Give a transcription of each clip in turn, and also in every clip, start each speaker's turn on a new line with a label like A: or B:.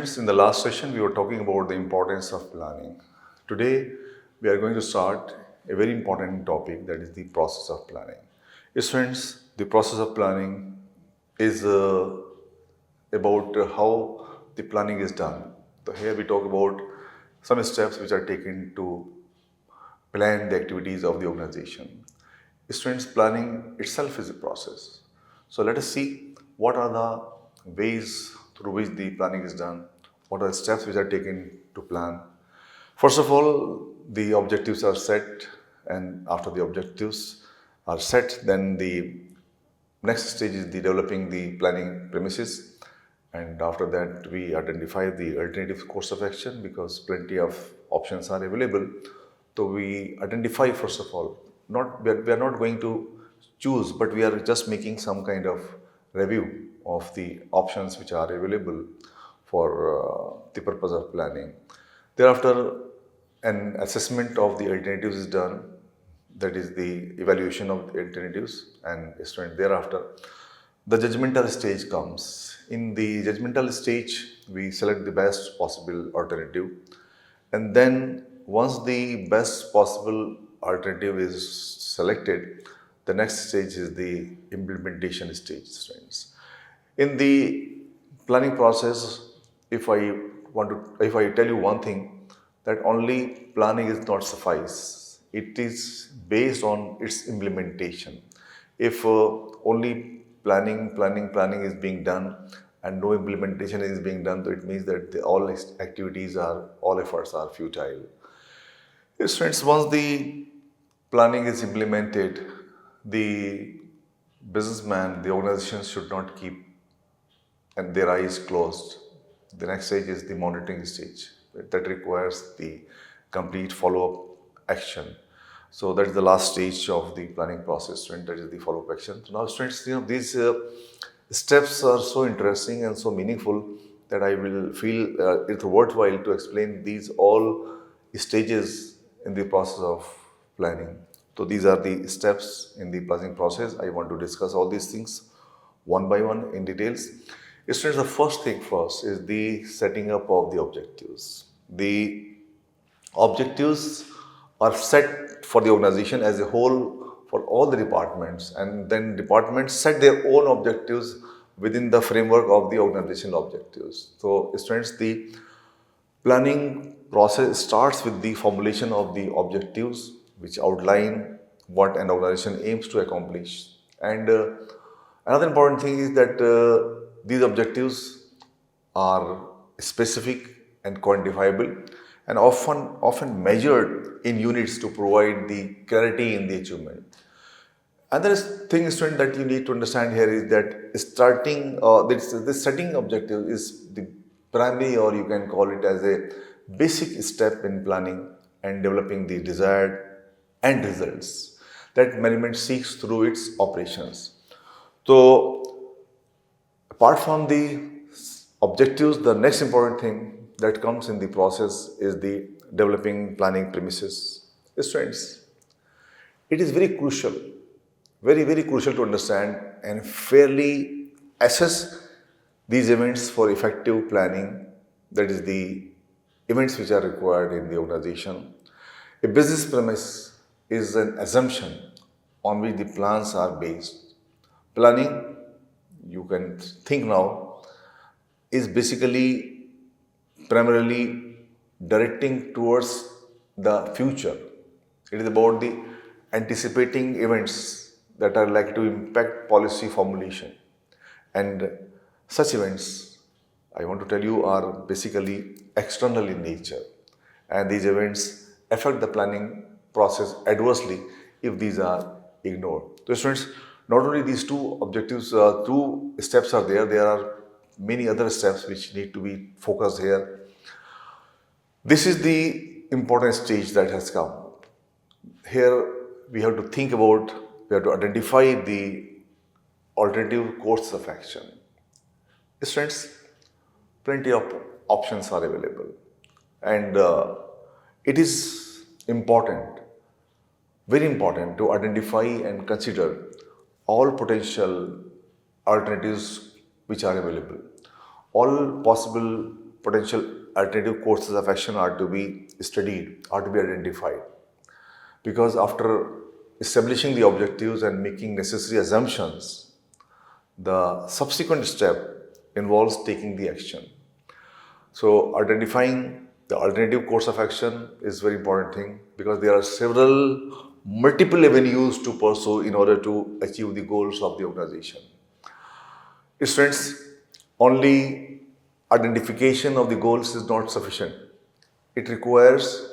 A: students, in the last session we were talking about the importance of planning. Today we are going to start a very important topic, that is the process of planning. Students, the process of planning is about how the planning is done. So here we talk about some steps which are taken to plan the activities of the organization. Students, planning itself is a process. So let us see what are the ways through which the planning is done, what are the steps which are taken to plan. First of all, the objectives are set, and after the objectives are set, then the next stage is the developing the planning premises, and after that we identify the alternative course of action because plenty of options are available. So we identify first of all, not we are not going to choose, but we are just making some kind of review of the options which are available for the purpose of planning. Thereafter, an assessment of the alternatives is done, that is the evaluation of the alternatives, and student thereafter the judgmental stage comes. In the judgmental stage, we select the best possible alternative, and then once the best possible alternative is selected, the next stage is the implementation stage, students. In the planning process, if I tell you one thing, that only planning is not suffice. It is based on its implementation. If only planning is being done and no implementation is being done, so it means that all efforts are futile. Yes, friends, once the planning is implemented, the businessman, the organization should not keep and their eyes closed. The next stage is the monitoring stage that requires the complete follow-up action. So that is the last stage of the planning process, and that is the follow-up action. So now, students, these steps are so interesting and so meaningful that I will feel it worthwhile to explain these all stages in the process of planning. So these are the steps in the planning process. I want to discuss all these things one by one in details. Students, the first thing first is the setting up of the objectives. The objectives are set for the organization as a whole for all the departments, and then departments set their own objectives within the framework of the organizational objectives. So, students, the planning process starts with the formulation of the objectives which outline what an organization aims to accomplish. And another important thing is that these objectives are specific and quantifiable and often measured in units to provide the clarity in the achievement. Another thing, student, that you need to understand here is that this setting objective is the primary, or you can call it as a basic step in planning and developing the desired end results that management seeks through its operations. So, apart from the objectives, the next important thing that comes in the process is the developing planning premises. Students, it is very crucial, very crucial to understand and fairly assess these events for effective planning, that is the events which are required in the organization. A business premise is an assumption on which the plans are based. Planning, you can think now, is basically primarily directing towards the future. It is about the anticipating events that are likely to impact policy formulation. And such events, I want to tell you, are basically external in nature. And these events affect the planning process adversely if these are ignored. So, students, not only these two objectives, two steps are there are many other steps which need to be focused here. This is the important stage that has come. Here we have to think about, we have to identify the alternative course of action. Students, plenty of options are available, and it is important, very important, to identify and consider all potential alternatives which are available, all possible potential alternative courses of action are to be studied, are to be identified. Because after establishing the objectives and making necessary assumptions, the subsequent step involves taking the action. So identifying the alternative course of action is very important thing, because there are several multiple avenues to pursue in order to achieve the goals of the organization. Students, only identification of the goals is not sufficient. It requires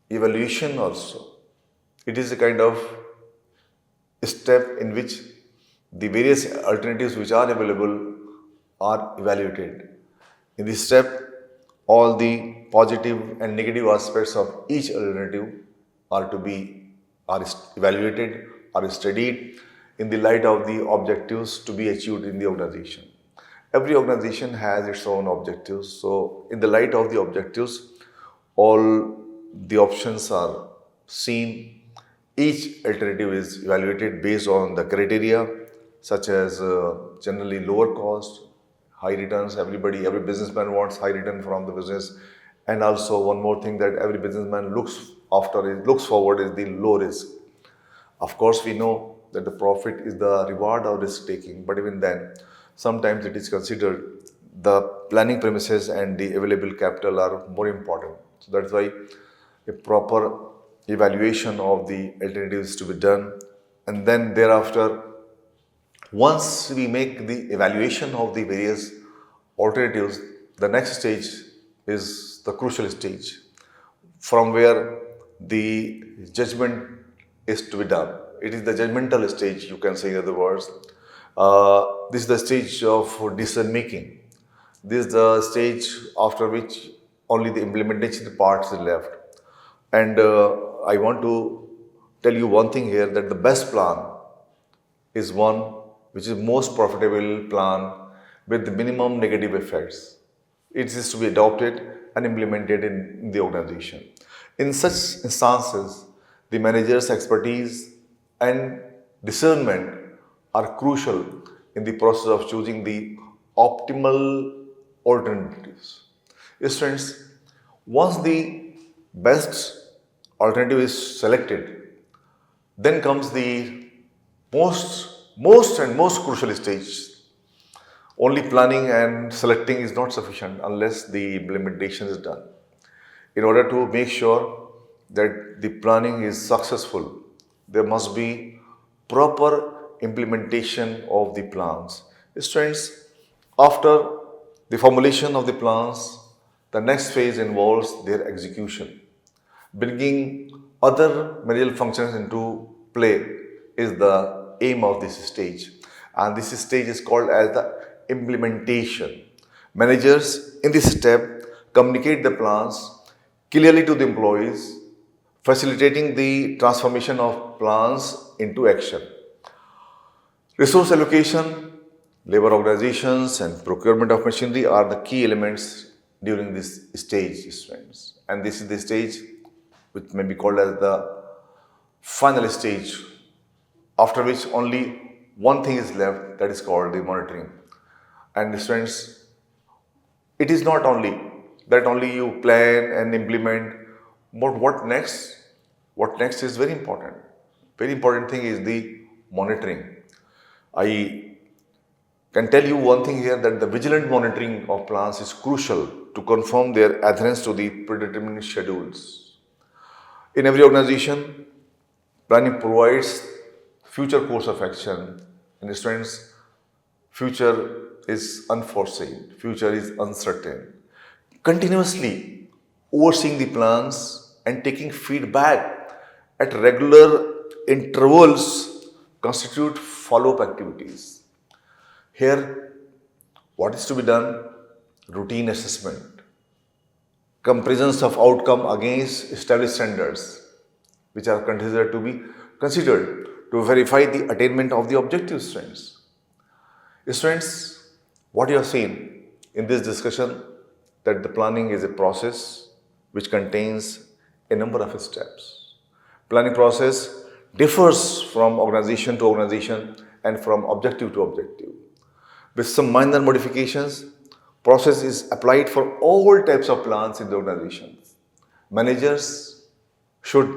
A: evaluation also. It is a kind of step in which the various alternatives which are available are evaluated. In this step, all the positive and negative aspects of each alternative are evaluated, are studied in the light of the objectives to be achieved in the organization. Every organization has its own objectives. So, in the light of the objectives, all the options are seen. Each alternative is evaluated based on the criteria such as generally lower cost, high returns. Every businessman wants high return from the business. And also one more thing that every businessman looks forward is the low risk. Of course, we know that the profit is the reward of risk taking, but even then, sometimes it is considered the planning premises and the available capital are more important. So that's why a proper evaluation of the alternatives to be done, and then thereafter, once we make the evaluation of the various alternatives, the next stage is the crucial stage from where the judgment is to be done. It is the judgmental stage, you can say in other words. This is the stage of decision making. This is the stage after which only the implementation parts is left. And I want to tell you one thing here, that the best plan is one which is most profitable plan with the minimum negative effects. It is to be adopted and implemented in the organization. In such instances, the manager's expertise and discernment are crucial in the process of choosing the optimal alternatives. Students, once the best alternative is selected, then comes the most crucial stage. Only planning and selecting is not sufficient unless the implementation is done. In order to make sure that the planning is successful, there must be proper implementation of the plans. Students, after the formulation of the plans, the next phase involves their execution. Bringing other managerial functions into play is the aim of this stage, and this stage is called as the implementation. Managers in this step communicate the plans clearly to the employees, facilitating the transformation of plans into action. Resource allocation, labor organizations, and procurement of machinery are the key elements during this stage, friends. And this is the stage which may be called as the final stage, after which only one thing is left, that is called the monitoring. And friends, it is not only that only you plan and implement, but what next? What next is very important. Very important thing is the monitoring. I can tell you one thing here, that the vigilant monitoring of plans is crucial to confirm their adherence to the predetermined schedules. In every organization, planning provides future course of action. And students, future is unforeseen, future is uncertain. Continuously overseeing the plans and taking feedback at regular intervals constitute follow-up activities. Here, what is to be done? Routine assessment, comparisons of outcome against established standards, which are considered to verify the attainment of the objective strengths. Students, what you have seen in this discussion, that the planning is a process which contains a number of steps. Planning process differs from organization to organization and from objective to objective. With some minor modifications, Process is applied for all types of plans in the organization. Managers should,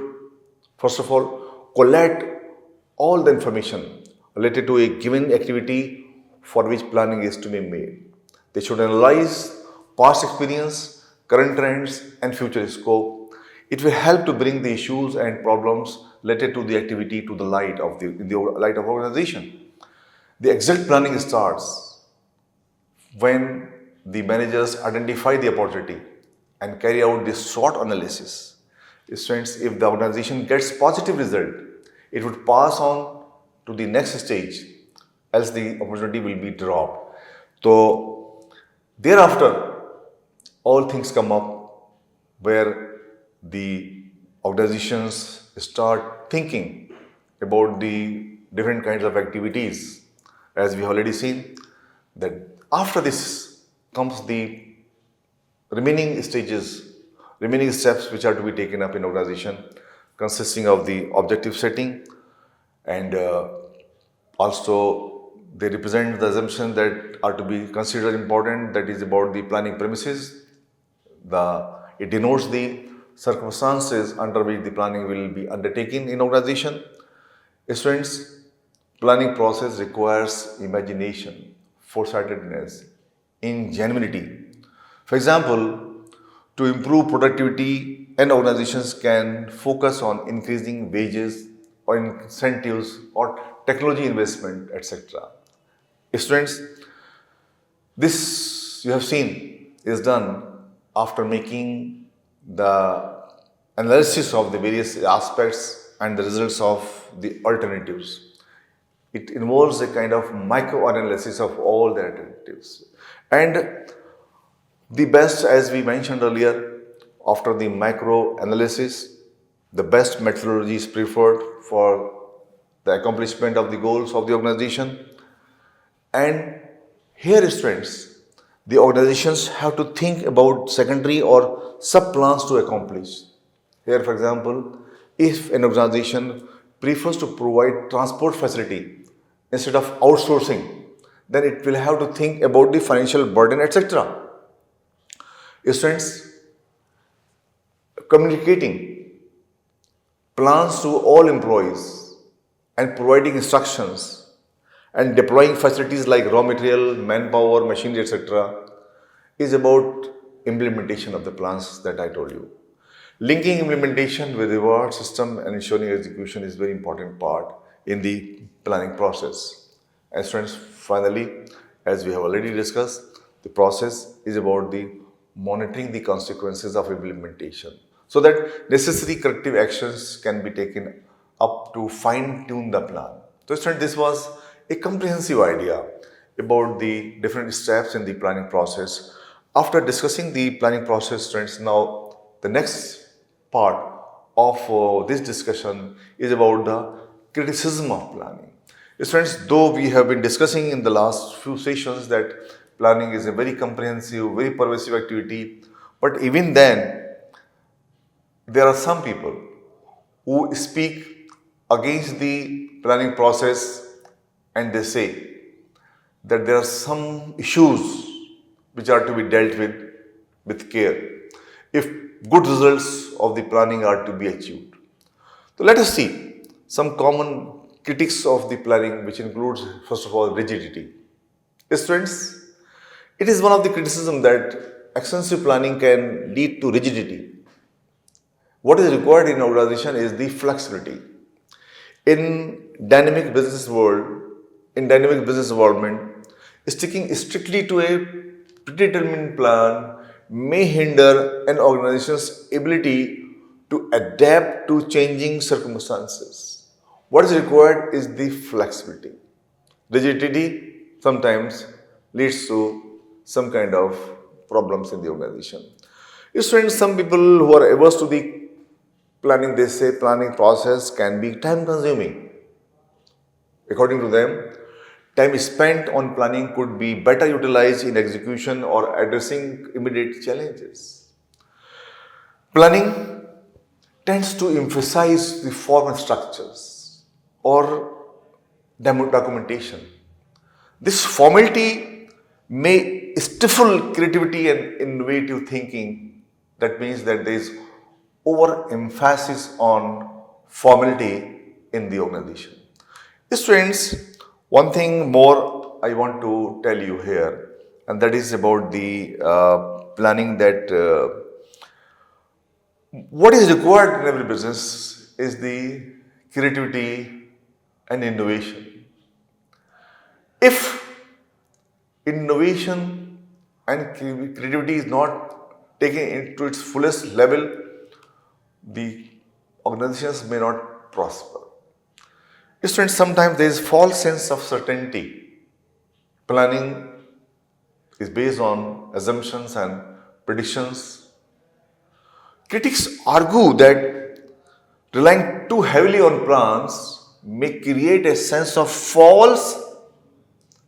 A: first of all, collect all the information related to a given activity for which planning is to be made. They should analyze past experience, current trends, and future scope. It will help to bring the issues and problems related to the activity to the light of the light of organization. The exact planning starts when the managers identify the opportunity and carry out this SWOT analysis. Students, if the organization gets positive result, it would pass on to the next stage, else the opportunity will be dropped. So thereafter, all things come up where the organizations start thinking about the different kinds of activities. As we have already seen, that after this comes the remaining stages, remaining steps which are to be taken up in organization, consisting of the objective setting, and also they represent the assumptions that are to be considered important, that is about the planning premises. It denotes the circumstances under which the planning will be undertaken in organization. Students, planning process requires imagination, foresightedness, ingenuity. For example, to improve productivity, and organizations can focus on increasing wages or incentives or technology investment, etc. Students, this you have seen is done after making the analysis of the various aspects and the results of the alternatives. It involves a kind of micro-analysis of all the alternatives. And the best, as we mentioned earlier, after the micro-analysis, the best methodology is preferred for the accomplishment of the goals of the organization. And here, students, the organizations have to think about secondary or sub-plans to accomplish. Here, for example, if an organization prefers to provide transport facility instead of outsourcing, then it will have to think about the financial burden, etc. Students, communicating plans to all employees and providing instructions and deploying facilities like raw material, manpower, machinery, etc. is about implementation of the plans that I told you. Linking implementation with reward system and ensuring execution is very important part in the planning process. And friends, finally, as we have already discussed, the process is about the monitoring the consequences of implementation so that necessary corrective actions can be taken up to fine-tune the plan. So friends, this was a comprehensive idea about the different steps in the planning process. After discussing the planning process, friends, now the next part of this discussion is about the criticism of planning. Yes, friends, though we have been discussing in the last few sessions that planning is a very comprehensive, very pervasive activity, but even then, there are some people who speak against the planning process and they say that there are some issues which are to be dealt with care if good results of the planning are to be achieved. So let us see some common critics of the planning, which includes, first of all, rigidity. Yes, friends, it is one of the criticism that extensive planning can lead to rigidity. What is required in organization is the flexibility. In dynamic business environment, sticking strictly to a predetermined plan may hinder an organization's ability to adapt to changing circumstances. What is required is the flexibility. Rigidity sometimes leads to some kind of problems in the organization. You find some people who are averse to the planning, they say planning process can be time consuming. According to them, time spent on planning could be better utilized in execution or addressing immediate challenges. Planning tends to emphasize the formal structures or documentation. This formality may stifle creativity and innovative thinking. That means that there is overemphasis on formality in the organization. Students, one thing more I want to tell you here, and that is about the planning that what is required in every business is the creativity and innovation. If innovation and creativity is not taken into its fullest level, the organizations may not prosper. Students, sometimes there is false sense of certainty. Planning is based on assumptions and predictions. Critics argue that relying too heavily on plans may create a sense of false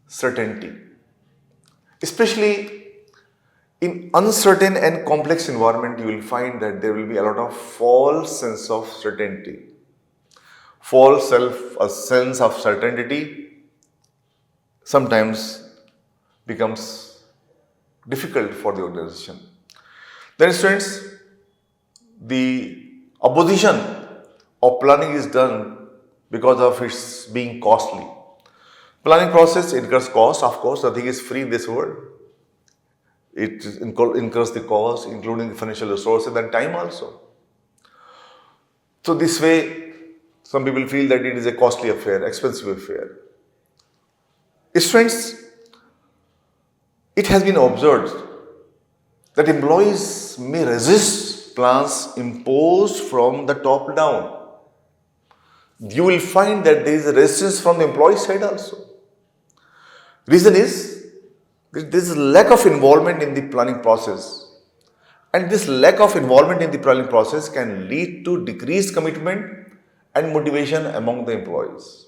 A: certainty, especially in uncertain and complex environment. You will find that there will be a lot of false sense of certainty. A sense of certainty sometimes becomes difficult for the organization. Then students, the opposition of planning is done because of its being costly. Planning process incurs cost, of course, nothing is free in this world. It incurs the cost, including financial resources and time also. So this way, some people feel that it is a costly affair, expensive affair. Students, it has been observed that employees may resist plans imposed from the top down. You will find that there is a resistance from the employee side also. Reason is that there is a lack of involvement in the planning process, and this lack of involvement in the planning process can lead to decreased commitment and motivation among the employees.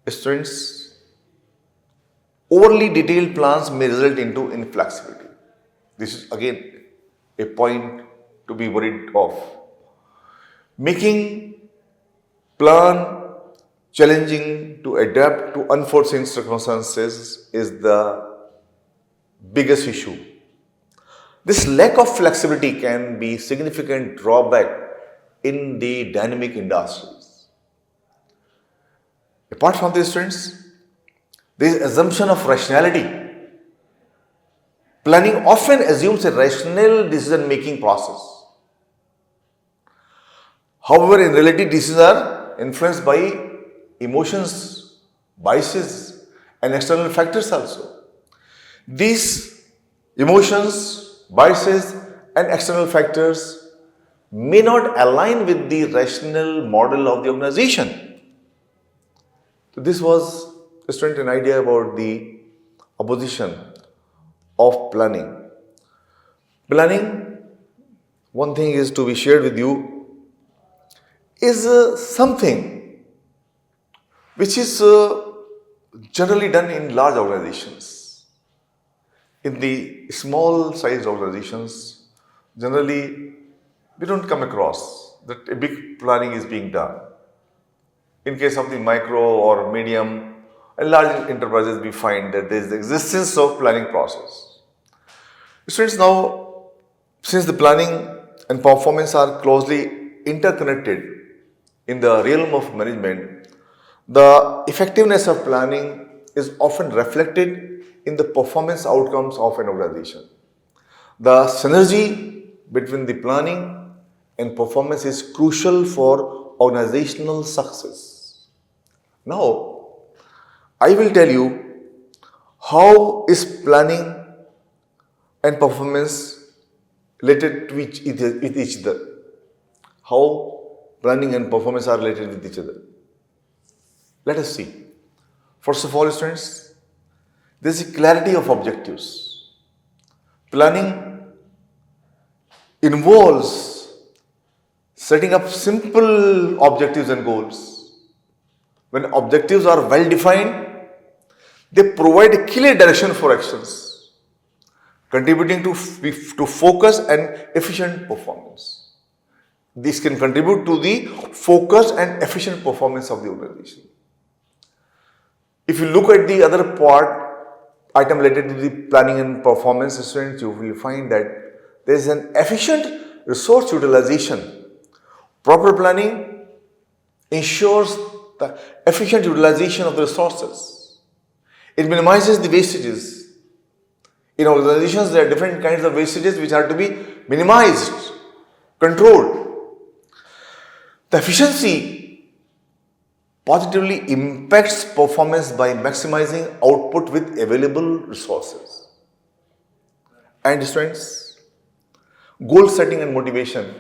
A: Students, overly detailed plans may result into inflexibility. This is again a point to be worried of. Making plan challenging to adapt to unforeseen circumstances is the biggest issue. This lack of flexibility can be significant drawback in the dynamic industries. Apart from this, students, there is assumption of rationality. Planning often assumes a rational decision-making process. However, in reality, decisions are influenced by emotions, biases, and external factors also. These emotions, biases, and external factors may not align with the rational model of the organization. So this was, student, an idea about the opposition of planning. Planning, one thing is to be shared with you, is something which is generally done in large organizations. In the small sized organizations, generally we don't come across that a big planning is being done. In case of the micro or medium and large enterprises, we find that there is the existence of planning process. Students, now, since the planning and performance are closely interconnected in the realm of management, the effectiveness of planning is often reflected in the performance outcomes of an organization. The synergy between the planning and performance is crucial for organizational success. Now, I will tell you how is planning and performance related to each other. How planning and performance are related with each other. Let us see. First of all, students, there is a clarity of objectives. Planning involves setting up simple objectives and goals. When objectives are well defined, they provide a clear direction for actions, contributing to focus and efficient performance. This can contribute to the focus and efficient performance of the organization. If you look at the other part item related to the planning and performance, students, you will find that there is an efficient resource utilization. Proper planning ensures the efficient utilization of the resources. It minimizes the wastages. In organizations, there are different kinds of wastages which are to be minimized, controlled. The efficiency positively impacts performance by maximizing output with available resources. And students, goal setting and motivation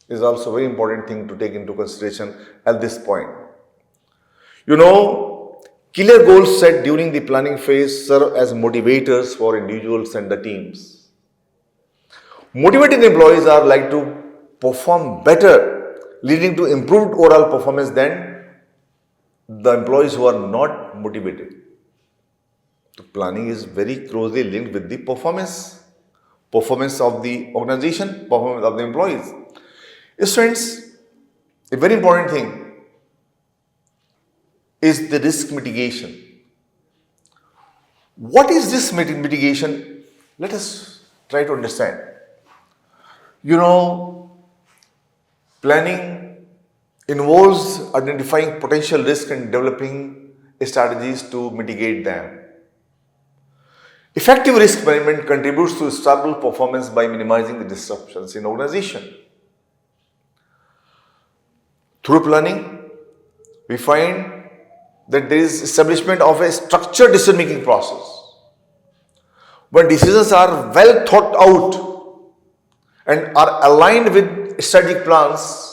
A: is also a very important thing to take into consideration at this point. You know, clear goals set during the planning phase serve as motivators for individuals and the teams. Motivated employees are likely to perform better, leading to improved overall performance than the employees who are not motivated. The planning is very closely linked with the performance of the organization, performance of the employees. Students, a very important thing is the risk mitigation. What is this mitigation? Let us try to understand. You know, planning involves identifying potential risks and developing strategies to mitigate them. Effective risk management contributes to stable performance by minimizing the disruptions in organization. Through planning, we find that there is establishment of a structured decision-making process. When decisions are well thought out and are aligned with strategic plans,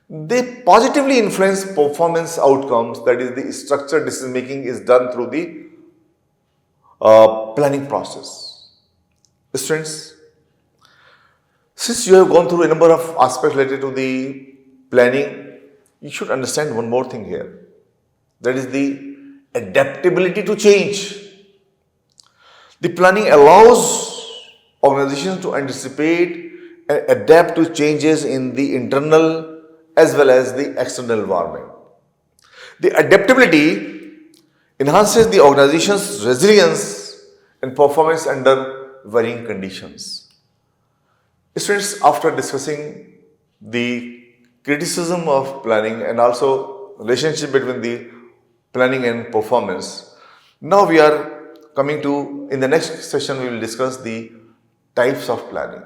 A: they positively influence performance outcomes. That is, the structured decision-making is done through the planning process. Students, since you have gone through a number of aspects related to the planning, you should understand one more thing here. That is the adaptability to change. The planning allows organizations to anticipate and adapt to changes in the internal as well as the external environment. The adaptability enhances the organization's resilience and performance under varying conditions. Students, after discussing the criticism of planning and also relationship between the planning and performance, now we are coming to, in the next session we will discuss the types of planning.